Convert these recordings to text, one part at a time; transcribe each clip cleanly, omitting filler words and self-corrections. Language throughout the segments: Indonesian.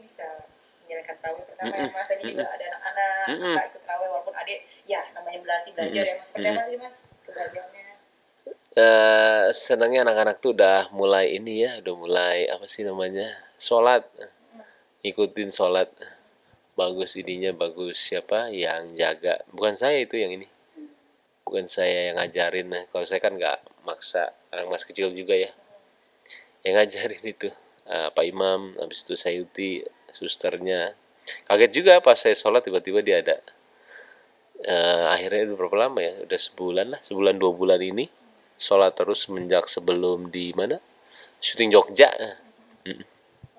bisa menjalankan tarawih pertama ya Mm-mm. Mas. Tadi juga Mm-mm. ada anak-anak Mm-mm. kakak ikut tarawih walaupun adik ya namanya belajar Mm-mm. ya Mas. Seperti Mm-mm. apa sih Mas kebahagiaannya? Senangnya anak-anak tuh udah mulai ini ya, udah mulai apa sih namanya, sholat, ikutin sholat, bagus ininya, bagus. Siapa yang jaga, bukan saya itu yang ini, bukan saya yang ngajarin. Nah, kalau saya kan nggak maksa, anak mas kecil juga ya yang ngajarin itu. Pak Imam, habis itu Sayuti, susternya. Kaget juga pas saya sholat tiba-tiba dia ada. Akhirnya itu berapa lama ya, udah sebulan lah, sebulan 2 bulan ini sholat terus semenjak sebelum di mana syuting Jogja. Mm.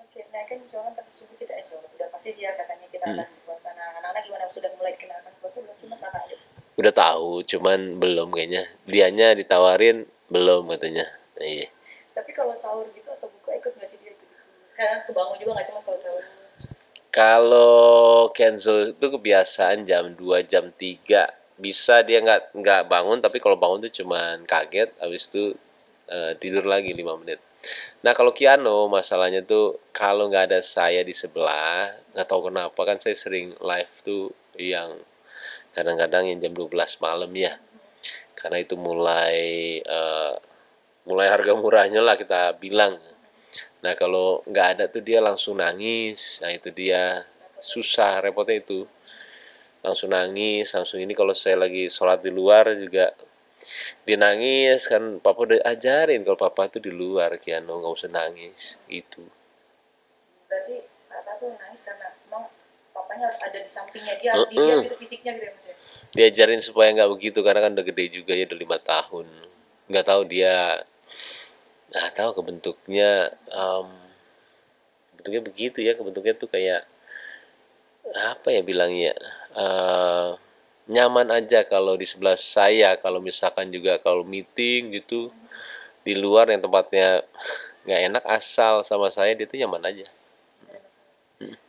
Oke, nah kan soalnya pas subuh kita sholat udah pasti sih ya katanya kita Mm. akan puasa. Nah, anak-anak gimana sudah mulai kenalkan puasa belum sih Mas kakak adik? Udah tahu cuman belum kayaknya, dianya ditawarin belum katanya. Iya. Tapi kalau sahur gitu atau buka ikut nggak sih dia ikut? Kan kebangun juga nggak sih Mas kalau sahur? Kalau Kenzo itu kebiasaan jam 2 jam 3 bisa dia nggak bangun, tapi kalau bangun tuh cuman kaget habis itu tidur lagi 5 menit. Nah kalau Kiano masalahnya tuh kalau nggak ada saya di sebelah, nggak tahu kenapa kan saya sering live tuh yang kadang-kadang yang jam 12 malam ya, karena itu mulai harga murahnya lah kita bilang. Nah kalau nggak ada tuh dia langsung nangis. Nah itu dia susah, repotnya itu langsung nangis langsung ini. Kalau saya lagi sholat di luar juga dia nangis kan, papa udah ajarin kalau papa tuh di luar Kiano nggak usah nangis itu. Berarti kakak tuh nangis karena emang papanya harus ada di sampingnya, dia harus dilihat gitu fisiknya gitu ya Mas ya? Diajarin supaya nggak begitu karena kan udah gede juga ya, udah 5 tahun. Nggak tahu dia, nggak tahu kebentuknya, bentuknya begitu ya, kebentuknya tuh kayak apa ya bilangnya, nyaman aja kalau di sebelah saya. Kalau misalkan juga kalau meeting gitu di luar yang tempatnya nggak enak, asal sama saya dia tuh nyaman aja.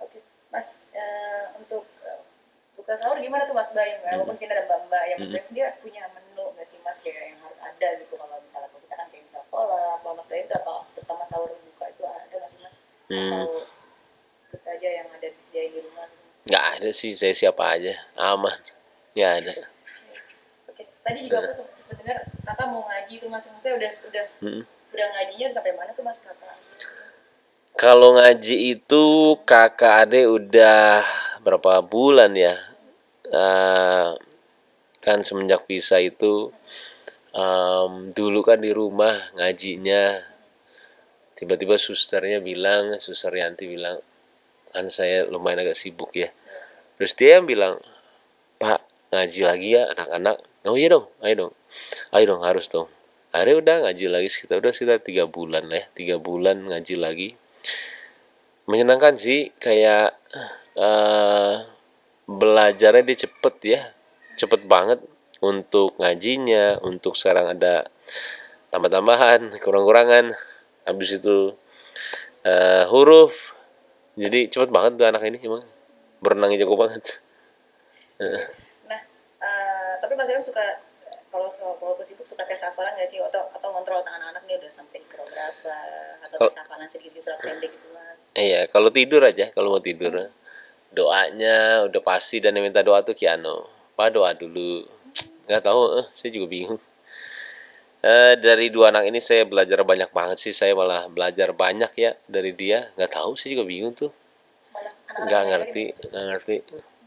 Oke, Mas, untuk buka sahur gimana tuh Mas Bayu? Walaupun sini ada mbak-mbak, ya Mas Bayu sendiri punya menu nggak sih Mas kayak yang harus ada gitu kalau misalnya kita kan kayak misal kolak, kalau Mas Bayu itu apa pertama sahur buka itu ada nggak sih Mas? Hmm, Atau kita aja yang ada disediain di rumah? nggak ada sih, saya siapa aja aman, nggak ada. Oke, tadi juga aku sempat dengar kakak mau ngaji tuh Mas, maksudnya Hmm. udah ngajinya sampai mana tuh Mas kakak? Kalau ngaji itu kakak ade udah berapa bulan ya. Eh, kan semenjak pisah itu, dulu kan di rumah ngajinya, tiba-tiba suster Yanti bilang, kan saya lumayan agak sibuk ya, terus dia yang bilang, Pak ngaji lagi ya anak-anak. Oh iya dong, ayo dong harus dong. Akhirnya udah ngaji lagi sekitar 3 bulan lah ya, 3 bulan ngaji lagi. Menyenangkan sih, kayak eh belajarnya dia cepet ya, cepet banget untuk ngajinya. Untuk sekarang ada tambah-tambahan, kurang-kurangan, habis itu huruf. Jadi cepet banget tuh anak ini, emang berenangnya jago banget. Nah, tapi Mas Bayu suka kalau sibuk suka tes hafalan nggak sih atau ngontrol anak-anak nih udah sampai ke berapa atau Kalau tes hafalan sedikit surat pendek gitu Mas? iya, kalau tidur aja, kalau mau tidur doanya udah pasti, dan yang minta doa tuh Kiano. Pak doa dulu. Nggak tahu, saya juga bingung. Dari dua anak ini saya belajar banyak banget sih, saya malah belajar banyak ya dari dia. Nggak tahu, saya juga bingung tuh. Malah anak-anak Nggak yang lain ngerti, nggak ngerti.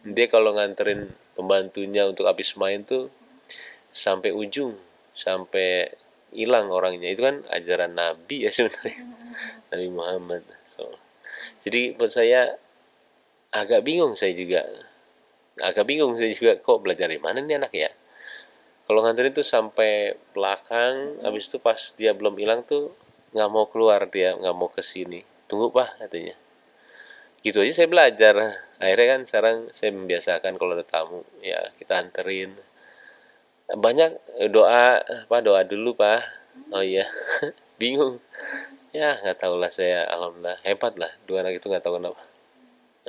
Dia kalau nganterin pembantunya untuk habis main tuh sampai ujung, sampai hilang orangnya. Itu kan ajaran Nabi ya sebenarnya, Nabi Muhammad. So, jadi buat saya agak bingung saya juga kok belajar di mana nih anak ya. Kalau nganterin tuh sampai belakang, habis itu pas dia belum hilang tuh nggak mau keluar, dia nggak mau ke sini, tunggu pak katanya. Gitu aja saya belajar. Akhirnya kan sekarang saya membiasakan kalau ada tamu ya kita anterin. Banyak doa, pak doa dulu pak. Oh iya. Bingung ya, nggak tahu lah, saya alhamdulillah hebat lah, dua anak itu nggak tahu kenapa.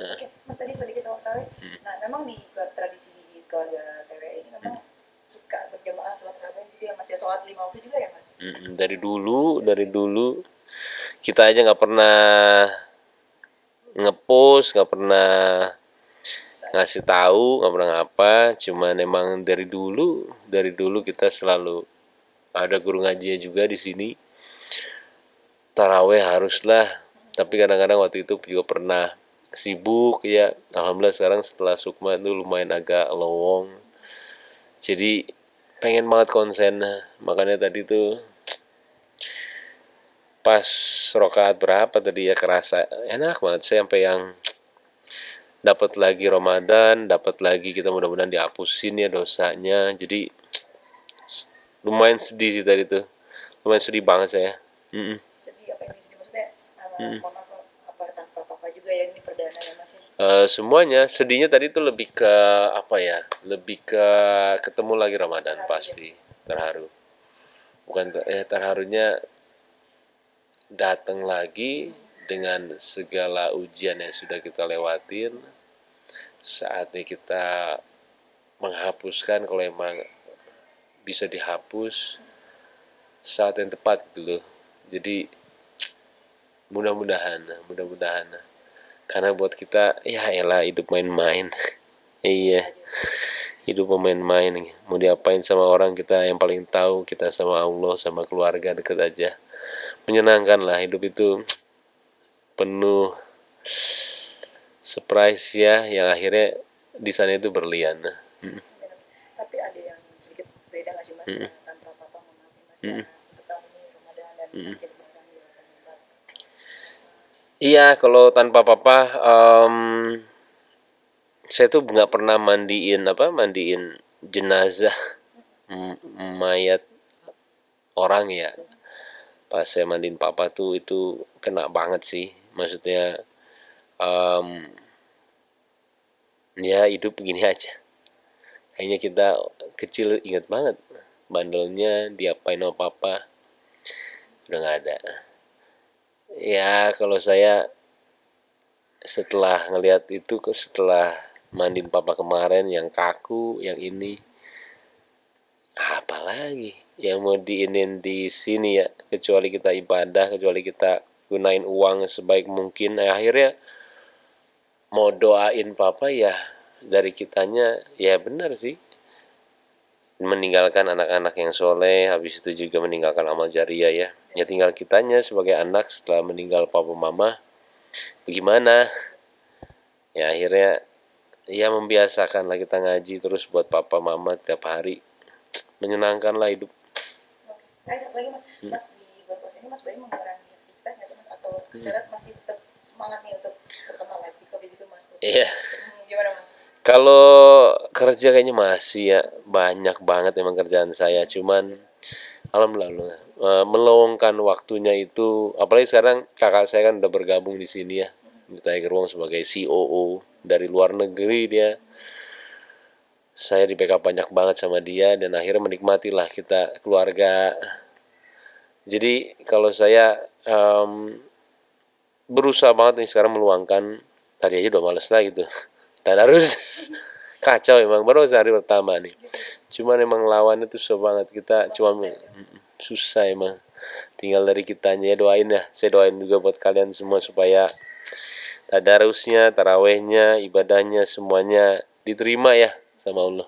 Oke, Mas tadi sedikit soal tarawih. Nah, memang di tradisi keluarga TWI ini memang suka berjamaah sholat tarawih gitu ya Mas ya, sholat 5 waktu juga ya Mas? Dari dulu kita aja nggak pernah ngepost, nggak pernah ngasih tahu, nggak pernah ngapa. Cuman emang dari dulu kita selalu ada guru ngajinya juga di sini. Taraweh haruslah, tapi kadang-kadang waktu itu juga pernah sibuk ya. Alhamdulillah sekarang setelah Sukma itu lumayan agak lowong, jadi pengen banget konsen. Makanya tadi tuh pas rokaat berapa tadi ya, kerasa enak banget saya sampai yang dapat lagi Ramadan, dapat lagi kita mudah-mudahan dihapusin ya dosanya. Jadi lumayan sedih sih tadi tuh, lumayan sedih banget saya. Sedih apa yang sedih maksudnya? Mohon maaf, apa tanpa papa juga ya, ini perdana ya Mas ya? Semuanya sedihnya tadi tuh lebih ke apa ya, lebih ke ketemu lagi Ramadan. Pasti terharu, bukan terharunya datang lagi dengan segala ujian yang sudah kita lewatin. Saatnya kita menghapuskan kalau emang bisa dihapus, saat yang tepat gitu loh. Jadi mudah-mudahan karena buat kita ya elah hidup main-main. Iya, hidup main-main, mau diapain sama orang, kita yang paling tahu kita sama Allah, sama keluarga deket aja. Menyenangkan lah, hidup itu penuh surprise ya, yang akhirnya di sana itu berlian. Tapi ada yang sedikit beda nggak sih Mas, tanpa papa memaafin Mas ya, untuk tahun ini Ramadan dan mungkin Lebaran juga akan nyebar. Iya, kalau tanpa papa, saya tuh nggak pernah mandiin jenazah mayat orang ya. Pas saya mandiin papa tuh itu kena banget sih, maksudnya ya hidup begini aja. Kayaknya kita kecil inget banget bandelnya diapain sama papa, udah nggak ada. Ya kalau saya setelah ngelihat itu, setelah mandiin papa kemarin yang kaku, yang ini apalagi yang mau diinin di sini ya, kecuali kita ibadah, kecuali kita gunain uang sebaik mungkin. Akhirnya mau doain papa ya dari kitanya ya benar sih, meninggalkan anak-anak yang soleh, habis itu juga meninggalkan amal jariah ya. Ya tinggal kitanya sebagai anak setelah meninggal papa mama bagaimana. Ya akhirnya ya membiasakan lah kita ngaji terus buat papa mama tiap hari, menyenangkan lah hidup. Oke. Satu lagi Mas, Mas di bulan puasa ini Mas Bayu mengurangi aktivitas nggak sih Mas, atau keseret masih tetap semangat nih untuk terutama live TikTok gitu Mas? Iya. Gimana Mas? Kalau kerja kayaknya masih ya, banyak banget emang kerjaan saya, cuman alhamdulillah meluangkan waktunya itu. Apalagi sekarang kakak saya kan udah bergabung di sini ya, di Tiger Wong sebagai COO dari luar negeri dia. Saya di backup banyak banget sama dia dan akhirnya menikmatilah kita keluarga. Jadi kalau saya berusaha banget nih sekarang meluangkan, tadi aja udah males lah gitu. Dan harus kacau emang, baru sehari pertama nih. Cuman emang lawannya tuh susah banget, kita cuma susah emang. Tinggal dari kitanya ya, doain ya. Saya doain juga buat kalian semua supaya tadarusnya, tarawehnya, ibadahnya semuanya diterima ya sama Allah.